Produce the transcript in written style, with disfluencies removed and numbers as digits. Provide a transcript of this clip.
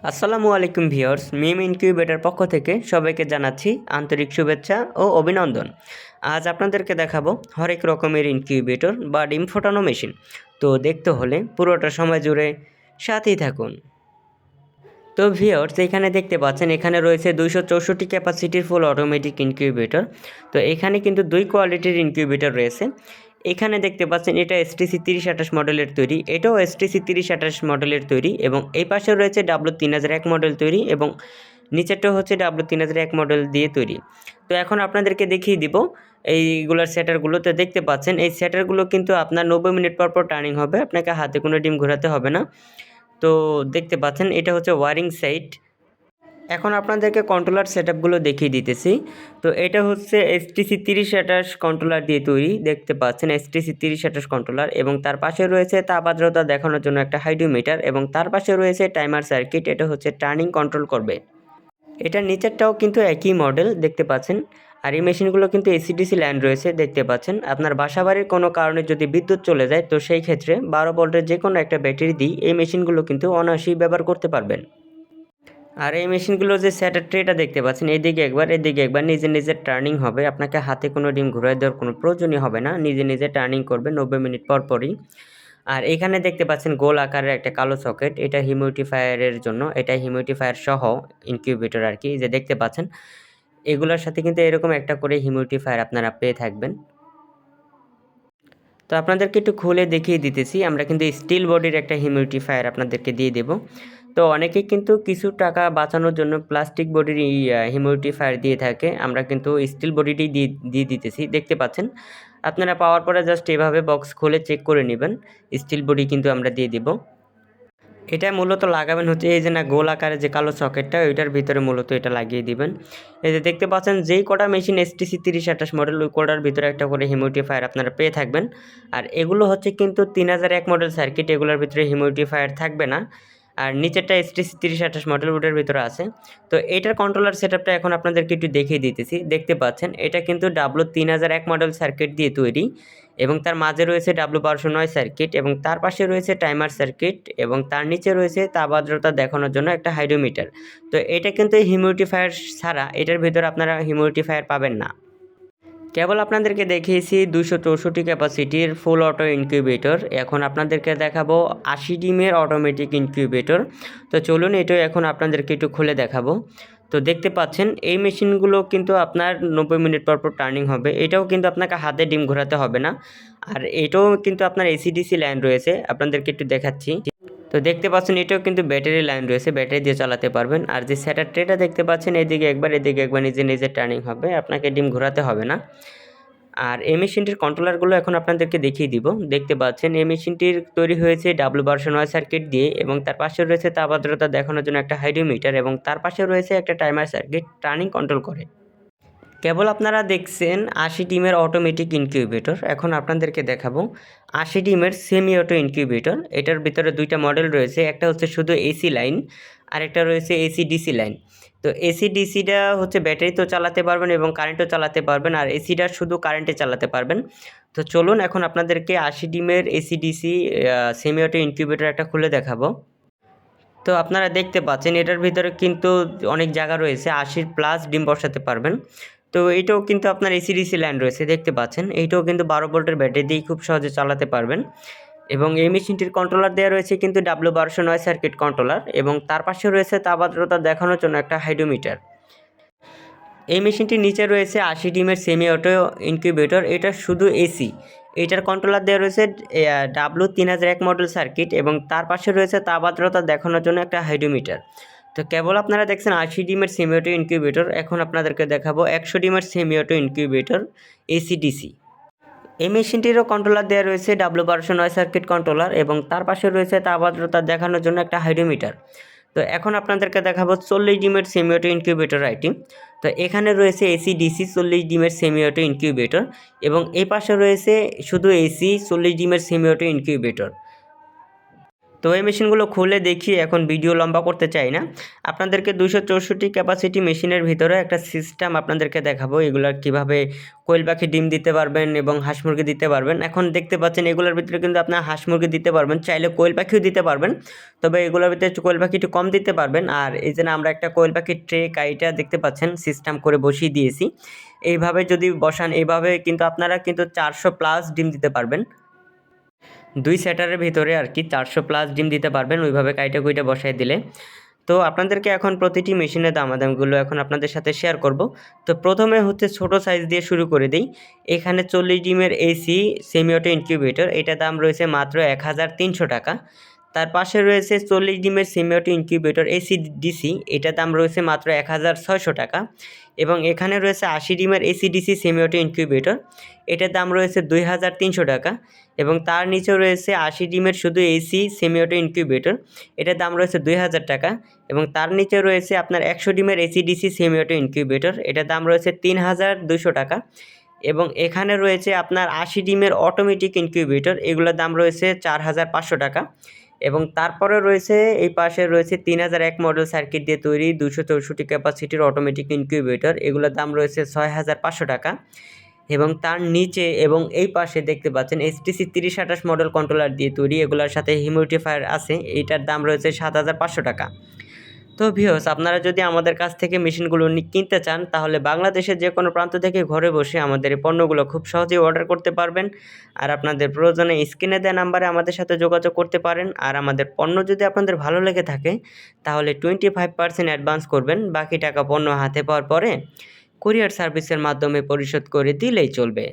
আসসালামু আলাইকুম ভিউয়ার্স, মিম ইনকিউবেটর পক্ষ থেকে সবাইকে জানাচ্ছি আন্তরিক শুভেচ্ছা ও অভিনন্দন। আজ আপনাদেরকে দেখাবো হরেক রকমের ইনকিউবেটর বা ডিম ফোটানো মেশিন। তো দেখতে হলে পুরোটা সময় জুড়ে সাথেই থাকুন। তো ভিউয়ার্স, এখানে দেখতে পাচ্ছেন এখানে রয়েছে 264 ক্যাপাসিটির ফুল অটোমেটিক ইনকিউবেটর। তো এখানে কিন্তু দুই কোয়ালিটির ইনকিউবেটর রয়েছে। এখানে দেখতে পাচ্ছেন এটা STC 3028 মডেলের তৈরি, এটাও STC 3028 মডেলের তৈরি এবং এই পাশে রয়েছে W3001 মডেল তৈরি এবং নিচেরটা হচ্ছে W3001 মডেল দিয়ে তৈরি। তো এখন আপনাদেরকে দেখিয়ে দিব এইগুলোর সেটারগুলো। তো দেখতে পাচ্ছেন এই সেটারগুলো কিন্তু আপনার 90 মিনিট পর পর টার্নিং হবে, আপনাকে হাতে কোনো ডিম ঘোরাতে হবে না। তো দেখতে পাচ্ছেন এটা হচ্ছে ওয়ারিং সাইট। এখন আপনাদেরকে কন্ট্রোলার সেটআপগুলো দেখিয়ে দিতেছি। তো এটা হচ্ছে STC 3028 কন্ট্রোলার দিয়ে তৈরি, দেখতে পাচ্ছেন STC 3028 কন্ট্রোলার এবং তার পাশে রয়েছে তাপ আর্দ্রতা দেখানোর জন্য একটা হাইড্রোমিটার এবং তার পাশে রয়েছে টাইমার সার্কিট, এটা হচ্ছে টার্নিং কন্ট্রোল করবে। এটার নিচেরটাও কিন্তু একই মডেল দেখতে পাচ্ছেন। আর এই মেশিনগুলো কিন্তু AC/DC লাইন রয়েছে দেখতে পাচ্ছেন। আপনার বাসাবাড়ির কোনো কারণে যদি বিদ্যুৎ চলে যায় তো সেই ক্ষেত্রে 12 ভোল্টের যে কোনো একটা ব্যাটারি দিয়ে এই মেশিনগুলো কিন্তু অনায়াসেই ব্যবহার করতে পারবেন। আর এই মেশিনগুলোর যে সেটার ট্রেটা দেখতে পাচ্ছেন, এদিকে একবার নিজে নিজে টার্নিং হবে, আপনাকে হাতে কোনো ডিম ঘুরাই দেওয়ার কোনো প্রয়োজনই হবে না, নিজে নিজে টার্নিং করবে 90 মিনিট পর পরই। আর এখানে দেখতে পাচ্ছেন গোল আকারের একটা কালো সকেট, এটা হিউমিডিফায়ারের জন্য, এটা হিউমিডিফায়ার সহ ইনকিউবেটর আর কি, যে দেখতে পাচ্ছেন এগুলোর সাথে কিন্তু এরকম একটা করে হিউমিডিফায়ার আপনারা পেয়ে থাকবেন। তো আপনাদেরকে একটু খুলে দেখিয়ে দিতেছি, আমরা কিন্তু স্টিল বডির একটা হিউমিডিফায়ার আপনাদেরকে দিয়ে দেব। তো অনেকে কিন্তু কিছু টাকা বাঁচানোর জন্য প্লাস্টিক বডির হিউমিডিফায়ার দিয়ে থাকে, আমরা কিন্তু স্টিল বডিটি দিয়ে দিতেছি। দেখতে পাচ্ছেন আপনারা পাওয়ার পরে জাস্ট এভাবে বক্স খুলে চেক করে নেবেন, স্টিল বডি কিন্তু আমরা দিয়ে দিব। এটা মূলত লাগাবেন হচ্ছে এই যে না গোল আকারে যে কালো সকেটটা, ওইটার ভিতরে মূলত এটা লাগিয়ে দিবেন। এই যে দেখতে পাচ্ছেন যেই কটা মেশিন STC 3028 মডেল, ওই কটার ভিতরে একটা করে হিউমিডিফায়ার আপনারা পেয়ে থাকবেন। আর এগুলো হচ্ছে কিন্তু 3001 মডেল সার্কিট, এগুলোর ভিতরে হিউমিডিফায়ার থাকবে না। আর নিচেরটা STC 3028 মডেল, ওটার ভিতরে আছে। তো এটার কন্ট্রোলার সেটআপটা এখন আপনাদেরকে একটু দেখিয়ে দিতেছি। দেখতে পাচ্ছেন এটা কিন্তু W3001 মডেল সার্কিট দিয়ে তৈরি এবং তার মাঝে রয়েছে W1209 সার্কিট এবং তার পাশে রয়েছে টাইমার সার্কিট এবং তার নিচে রয়েছে তাপ আর্দ্রতা দেখানোর জন্য একটা হাইড্রোমিটার। তো এটা কিন্তু হিউমিডিফায়ার ছাড়া এটার ভিতরে আপনারা হিউমিডিফায়ার পাবেন না। কেবল আপনাদেরকে দেখিয়েছি 264 ক্যাপাসিটির ফুল অটো ইনকিউবেটর। এখন আপনাদেরকে দেখাবো 80 ডিমের অটোমেটিক ইনকিউবেটর। তো চলুন এটাও এখন আপনাদেরকে একটু খুলে দেখাবো। তো দেখতে পাচ্ছেন এই মেশিনগুলো কিন্তু আপনার 90 মিনিট পর পর টার্নিং হবে, এটাও কিন্তু আপনাকে হাতে ডিম ঘোরাতে হবে না। আর এটাও কিন্তু আপনার AC/DC লাইন রয়েছে, আপনাদেরকে একটু দেখাচ্ছি। তো দেখতে পাচ্ছেন এটাও কিন্তু ব্যাটারি লাইন রয়েছে, ব্যাটারি দিয়ে চালাতে পারবেন। আর যে সেটার ট্রেটা দেখতে পাচ্ছেন এদিকে একবার নিজে নিজে টার্নিং হবে, আপনাকে ডিম ঘোরাতে হবে না। আর এই মেশিনটির কন্ট্রোলারগুলো এখন আপনাদেরকে দেখিয়ে দিব। দেখতে পাচ্ছেন এই মেশিনটির তৈরি হয়েছে W1209 সার্কিট দিয়ে এবং তার পাশে রয়েছে তাপ আর্দ্রতা দেখানোর জন্য একটা হাইড্রোমিটার এবং তার পাশে রয়েছে একটা টাইমার সার্কিট, টার্নিং কন্ট্রোল করে। কেবল আপনারা দেখছেন 80 ডিমের অটোমেটিক ইনকিউবেটর। এখন আপনাদেরকে দেখাবো 80 ডিমের সেমি অটো ইনকিউবেটর। এটার ভিতরে দুইটা মডেল রয়েছে, একটা হচ্ছে শুধু এসি লাইন আর একটা রয়েছে AC/DC লাইন। তো AC/DCটা হচ্ছে ব্যাটারিতেও চালাতে পারবেন এবং কারেন্টও চালাতে পারবেন, আর এসিটা শুধু কারেন্টে চালাতে পারবেন। তো চলুন এখন আপনাদেরকে 80 ডিমের AC/DC সেমি অটো ইনকিউবেটর একটা খুলে দেখাবো। তো আপনারা দেখতে পাচ্ছেন এটার ভিতরে কিন্তু অনেক জায়গা রয়েছে, 80+ ডিম বসাতে পারবেন। তো এইটাও কিন্তু আপনার AC/DC লাইন রয়েছে, দেখতে পাচ্ছেন এইটাও কিন্তু 12 ভোল্টের ব্যাটারি দিয়ে খুব সহজে চালাতে পারবেন। এবং এই মেশিনটির কন্ট্রোলার দেওয়া রয়েছে কিন্তু W1209 সার্কিট কন্ট্রোলার এবং তার পাশে রয়েছে তাপ আর্দ্রতা দেখানোর জন্য একটা হাইড্রোমিটার। এই মেশিনটির নিচে রয়েছে 80 ডিমের সেমি অটো ইনকিউবেটর, এটা শুধু এসি। এটার কন্ট্রোলার দেওয়া রয়েছে W3001 মডেল সার্কিট এবং তার পাশে রয়েছে তাপ আর্দ্রতা দেখানোর জন্য একটা হাইড্রোমিটার। তো কেবল আপনারা দেখছেন 80 ডিমের সেমি অটো ইনকিউবেটর, এখন আপনাদেরকে দেখাবো 100 ডিমের সেমি অটো ইনকিউবেটর AC/DC। এই মেশিনটিরও কন্ট্রোলার দেওয়া রয়েছে W1209 সার্কিট কন্ট্রোলার এবং তার পাশে রয়েছে তাপ আর্দ্রতা দেখানোর জন্য একটা হাইড্রোমিটার। তো এখন আপনাদেরকে দেখাবো 40 ডিমের সেমি অটো ইনকিউবেটর আইটি। তো এখানে রয়েছে AC/DC 40 ডিমের সেমি অটো ইনকিউবেটর এবং এই পাশে রয়েছে শুধু AC 40 ডিমের সেমি অটো ইনকিউবেটর। তো এই মেশিনগুলো খুলে দেখিয়ে এখন ভিডিও লম্বা করতে চাই না, আপনাদেরকে 264 ক্যাপাসিটি মেশিনের ভিতরে একটা সিস্টেম আপনাদেরকে দেখাবো, এগুলার কীভাবে কোয়েল পাখি ডিম দিতে পারবেন এবং হাঁস মুরগি দিতে পারবেন। এখন দেখতে পাচ্ছেন এগুলোর ভিতরে কিন্তু আপনার হাঁস মুরগি দিতে পারবেন, চাইলে কোয়েল পাখিও দিতে পারবেন, তবে এগুলোর ভিতরে কোয়েল পাখি একটু কম দিতে পারবেন। আর এই জন্য আমরা একটা কোয়েল পাখির ট্রে কাইটা দেখতে পাচ্ছেন সিস্টেম করে বসিয়ে দিয়েছি। এইভাবে যদি বসান, এইভাবে কিন্তু আপনারা কিন্তু 400+ ডিম দিতে পারবেন, 2 সেটারের ভিতরে আর কি 400+ ডিম দিতে পারবেন ওইভাবে কাইটা কুইটা বসায় দিলে। তো আপনাদেরকে এখন প্রতিটি মেশিনের দামাদামগুলো এখন আপনাদের সাথে শেয়ার করব। তো প্রথমে হচ্ছে ছোট সাইজ দিয়ে শুরু করে দিই। এখানে 40 ডিমের এসি সেমি অটো ইনকিউবেটর, এটার দাম রয়েছে মাত্র 1300 টাকা। তার পাশে রয়েছে 40 ডিমের semi auto incubator AC DC, এটার দাম রয়েছে মাত্র 1600 টাকা। এবং এখানে রয়েছে 80 ডিমের AC DC semi auto incubator, এটার দাম রয়েছে 2300 টাকা। এবং তার নিচেও রয়েছে 80 ডিমের শুধু এসি সেমি অটো ইনকিউবেটর, এটার দাম রয়েছে 2000 টাকা। এবং তার নিচে রয়েছে আপনার 100 ডিমের AC DC semi auto incubator, এটার দাম রয়েছে 3200 টাকা। এবং এখানে রয়েছে আপনার 80 ডিমের অটোমেটিক ইনকিউবেটর, এগুলোর দাম রয়েছে 4500 টাকা। এবং তারপরে রয়েছে এই পাশে রয়েছে 3001 মডেল সার্কিট দিয়ে তৈরি 264 ক্যাপাসিটির অটোমেটিক ইনকিউবেটর, এগুলোর দাম রয়েছে 6500 টাকা। এবং তার নিচে এবং এই পাশে দেখতে পাচ্ছেন HTC 3028 মডেল কন্ট্রোলার দিয়ে তৈরি, এগুলোর সাথে হিউমিডিফায়ার আছে, এইটার দাম রয়েছে 7500 টাকা। তো ভিউয়ার্স, আপনারা যদি আমাদের কাছ থেকে মেশিনগুলো কিনতে চান তাহলে বাংলাদেশের যে কোনো প্রান্ত থেকে ঘরে বসে আমাদের এই পণ্যগুলো খুব সহজেই অর্ডার করতে পারবেন। আর আপনাদের প্রয়োজনে স্ক্রিনে দেওয়া নাম্বারে আমাদের সাথে যোগাযোগ করতে পারেন। আর আমাদের পণ্য যদি আপনাদের ভালো লেগে থাকে তাহলে 25% অ্যাডভান্স করবেন, বাকি টাকা পণ্য হাতে পাওয়ার পরে কুরিয়ার সার্ভিসের মাধ্যমে পরিশোধ করে দিলেই চলবে।